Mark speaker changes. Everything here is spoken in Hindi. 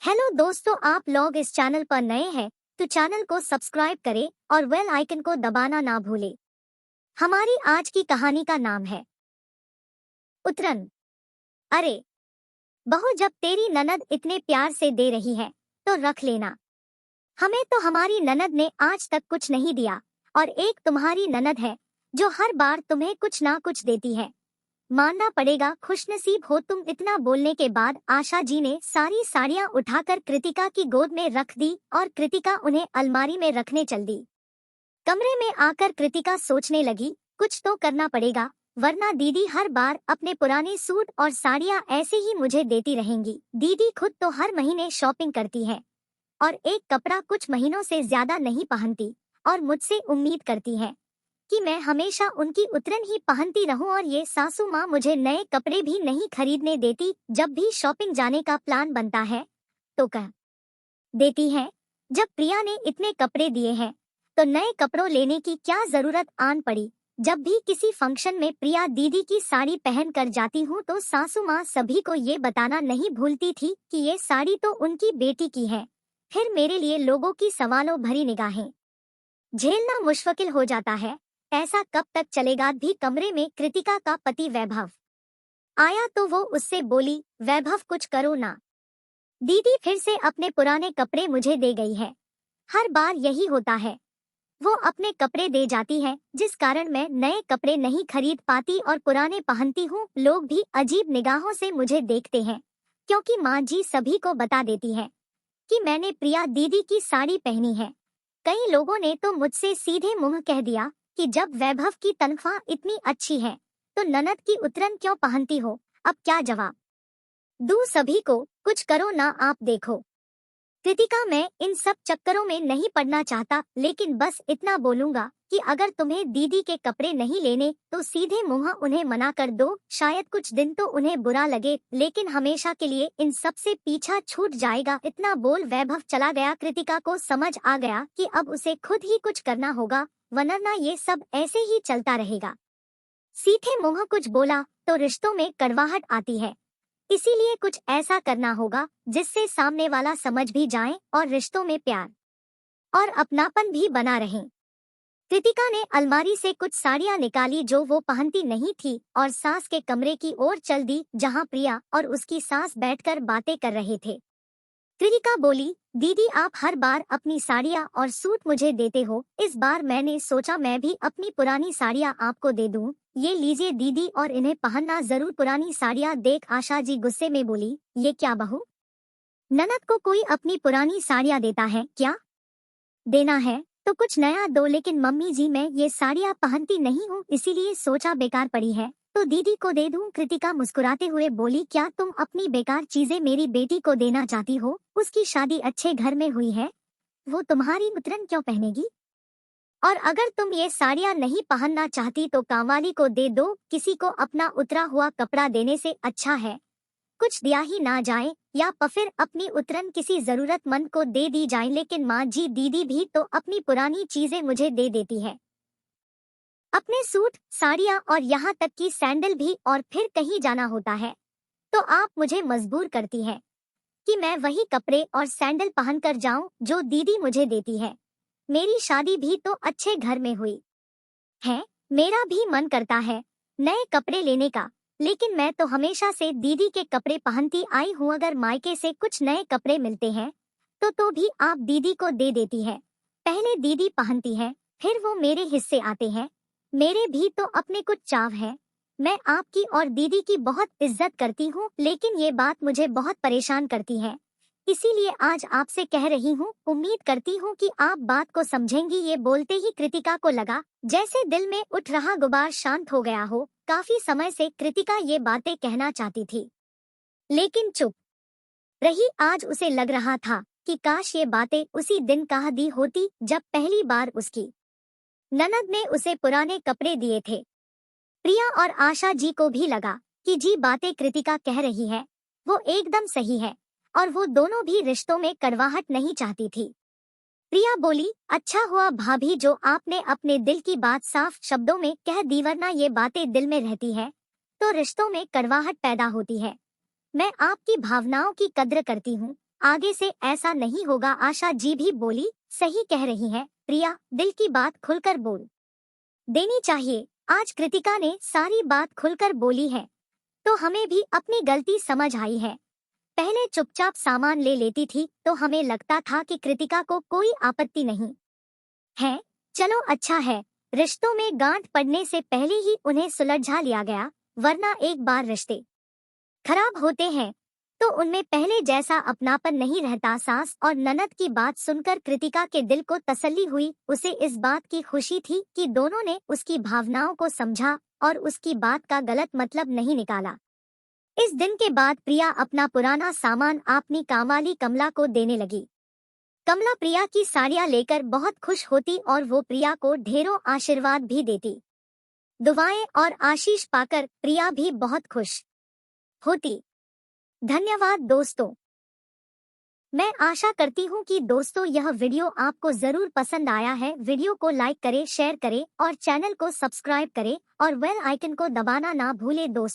Speaker 1: हेलो दोस्तों, आप लोग इस चैनल पर नए हैं तो चैनल को सब्सक्राइब करें और बेल आइकन को दबाना ना भूलें। हमारी आज की कहानी का नाम है उतरन। अरे बहू, जब तेरी ननद इतने प्यार से दे रही है तो रख लेना। हमें तो हमारी ननद ने आज तक कुछ नहीं दिया, और एक तुम्हारी ननद है जो हर बार तुम्हें कुछ ना कुछ देती है। मानना पड़ेगा, खुशनसीब हो तुम। इतना बोलने के बाद आशा जी ने सारी साड़ियां उठाकर कृतिका की गोद में रख दी और कृतिका उन्हें अलमारी में रखने चल दी। कमरे में आकर कृतिका सोचने लगी, कुछ तो करना पड़ेगा, वरना दीदी हर बार अपने पुराने सूट और साड़ियां ऐसे ही मुझे देती रहेंगी। दीदी खुद तो हर महीने शॉपिंग करती है और एक कपड़ा कुछ महीनों से ज्यादा नहीं पहनती, और मुझसे उम्मीद करती है कि मैं हमेशा उनकी उतरन ही पहनती रहूं, और ये सासू माँ मुझे नए कपड़े भी नहीं खरीदने देती। जब भी शॉपिंग जाने का प्लान बनता है तो कह देती है, जब प्रिया ने इतने कपड़े दिए हैं तो नए कपड़ों लेने की क्या जरूरत आन पड़ी। जब भी किसी फंक्शन में प्रिया दीदी की साड़ी पहन कर जाती हूँ तो सासू माँ सभी को ये बताना नहीं भूलती थी कि ये साड़ी तो उनकी बेटी की है। फिर मेरे लिए लोगों की सवालों भरी निगाहें झेलना मुश्किल हो जाता है। ऐसा कब तक चलेगा। भी कमरे में कृतिका का पति वैभव आया तो वो उससे बोली, वैभव कुछ करो ना, दीदी फिर से अपने पुराने कपड़े मुझे दे गई है। हर बार यही होता है, वो अपने कपड़े दे जाती है जिस कारण मैं नए कपड़े नहीं खरीद पाती और पुराने पहनती हूँ। लोग भी अजीब निगाहों से मुझे देखते हैं क्योंकि माँ जी सभी को बता देती है कि मैंने प्रिया दीदी की साड़ी पहनी है। कई लोगों ने तो मुझसे सीधे मुंह कह दिया कि जब वैभव की तनख्वाह इतनी अच्छी है तो ननद की उतरन क्यों पहनती हो। अब क्या जवाब दूं सभी को। कुछ करो ना, आप देखो कृतिका, मैं इन सब चक्करों में नहीं पड़ना चाहता, लेकिन बस इतना बोलूंगा कि अगर तुम्हें दीदी के कपड़े नहीं लेने तो सीधे मुंह उन्हें मना कर दो। शायद कुछ दिन तो उन्हें बुरा लगे, लेकिन हमेशा के लिए इन सब से पीछा छूट जाएगा। इतना बोल वैभव चला गया। कृतिका को समझ आ गया कि अब उसे खुद ही कुछ करना होगा, वरना ये सब ऐसे ही चलता रहेगा। सीधे मुंह कुछ बोला तो रिश्तों में कड़वाहट आती है, इसीलिए कुछ ऐसा करना होगा जिससे सामने वाला समझ भी जाए और रिश्तों में प्यार और अपनापन भी बना रहे। कृतिका ने अलमारी से कुछ साड़ियां निकाली जो वो पहनती नहीं थी और सास के कमरे की ओर चल दी जहां प्रिया और उसकी सास बैठकर बातें कर रहे थे। कृतिका बोली, दीदी आप हर बार अपनी साड़ियां और सूट मुझे देते हो, इस बार मैंने सोचा मैं भी अपनी पुरानी साड़ियां आपको दे दूं। ये लीजिए दीदी, और इन्हें पहनना जरूर। पुरानी साड़ियां देख आशा जी गुस्से में बोली, ये क्या बहू, ननद को कोई अपनी पुरानी साड़ियां देता है क्या? देना है तो कुछ नया दो। लेकिन मम्मी जी मैं ये साड़ियां पहनती नहीं हूँ, इसीलिए सोचा बेकार पड़ी है तो दीदी को दे दूं। कृतिका मुस्कुराते हुए बोली, क्या तुम अपनी बेकार चीजें मेरी बेटी को देना चाहती हो? उसकी शादी अच्छे घर में हुई है, वो तुम्हारी उतरन क्यों पहनेगी? और अगर तुम ये साड़ियां नहीं पहनना चाहती तो कामवाली को दे दो। किसी को अपना उतरा हुआ कपड़ा देने से अच्छा है कुछ दिया ही ना जाए, या फिर अपनी उतरन किसी जरूरतमंद को दे दी जाए। लेकिन माँ जी दीदी भी तो अपनी पुरानी चीजें मुझे दे देती है, अपने सूट साड़ियाँ और यहाँ तक कि सैंडल भी, और फिर कहीं जाना होता है तो आप मुझे मजबूर करती है कि मैं वही कपड़े और सैंडल पहनकर जाऊं जो दीदी मुझे देती है। मेरी शादी भी तो अच्छे घर में हुई है, मेरा भी मन करता है नए कपड़े लेने का, लेकिन मैं तो हमेशा से दीदी के कपड़े पहनती आई हूँ। अगर मायके से कुछ नए कपड़े मिलते हैं तो भी आप दीदी को दे देती है। पहले दीदी पहनती है, फिर वो मेरे हिस्से आते हैं। मेरे भी तो अपने कुछ चाव है। मैं आपकी और दीदी की बहुत इज्जत करती हूँ, लेकिन ये बात मुझे बहुत परेशान करती है, इसीलिए आज आपसे कह रही हूँ। उम्मीद करती हूँ कि आप बात को समझेंगी। ये बोलते ही कृतिका को लगा जैसे दिल में उठ रहा गुबार शांत हो गया हो। काफी समय से कृतिका ये बातें कहना चाहती थी, लेकिन चुप रही। आज उसे लग रहा था कि काश ये बातें उसी दिन कह दी होती जब पहली बार उसकी ननद ने उसे पुराने कपड़े दिए थे। प्रिया और आशा जी को भी लगा कि जी बातें कृतिका कह रही है वो एकदम सही है, और वो दोनों भी रिश्तों में कड़वाहट नहीं चाहती थी। प्रिया बोली, अच्छा हुआ भाभी जो आपने अपने दिल की बात साफ शब्दों में कह दी, वरना ये बातें दिल में रहती है तो रिश्तों में कड़वाहट पैदा होती है। मैं आपकी भावनाओं की कद्र करती हूँ, आगे से ऐसा नहीं होगा। आशा जी भी बोली, सही कह रही हैं प्रिया, दिल की बात खुलकर बोल देनी चाहिए। आज कृतिका ने सारी बात खुलकर बोली है तो हमें भी अपनी गलती समझ आई है। पहले चुपचाप सामान ले लेती थी तो हमें लगता था कि कृतिका को कोई आपत्ति नहीं है। चलो अच्छा है, रिश्तों में गांठ पड़ने से पहले ही उन्हें सुलझा लिया गया, वरना एक बार रिश्ते खराब होते हैं तो उनमें पहले जैसा अपनापन नहीं रहता। सास और ननद की बात सुनकर कृतिका के दिल को तसल्ली हुई। उसे इस बात की खुशी थी कि दोनों ने उसकी भावनाओं को समझा और उसकी बात का गलत मतलब नहीं निकाला। इस दिन के बाद प्रिया अपना पुराना सामान अपनी कामवाली कमला को देने लगी। कमला प्रिया की साड़ियां लेकर बहुत खुश होती और वो प्रिया को ढेरों आशीर्वाद भी देती। दुआएं और आशीष पाकर प्रिया भी बहुत खुश होती। धन्यवाद दोस्तों। मैं आशा करती हूँ कि दोस्तों यह वीडियो आपको जरूर पसंद आया है। वीडियो को लाइक करें, शेयर करें और चैनल को सब्सक्राइब करें और बेल आइकन को दबाना ना भूलें दोस्तों।